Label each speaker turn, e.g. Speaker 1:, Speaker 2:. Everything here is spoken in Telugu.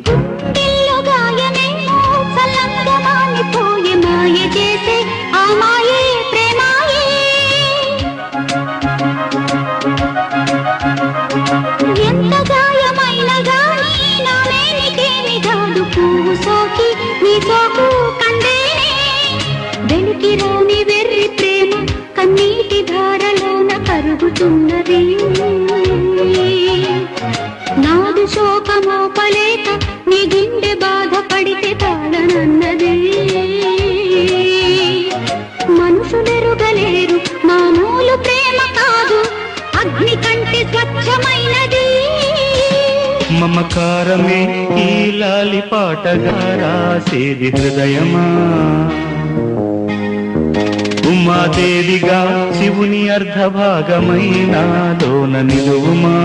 Speaker 1: గుండెల్లో గాయమేమో చల్లంగా మానిపోయే మాయ చేసే ఆ మాయే ప్రేమాయే. ఎంత గాయమైన గానీ నా మేనికేమి కాదు పువ్వు సోకి నీ సోకు కందేనే. వెలికి రాని వెర్రి ప్రేమ కన్నీటి ధారలోన కరుగుతున్నది. నాదు శోకమోపలేక నీ గుండె బాధపడితే తాళనన్నది. మనుషులెరుగలేరు మామూలు ప్రేమ కాదు అగ్ని కంటే స్వచ్ఛమైనది.
Speaker 2: మమకారమే ఈ లాలి పాటగా రాసేది హృదయమా. ఉమాదేవిగా శివుని అర్ధభాగమైన లోన నిలువుమా.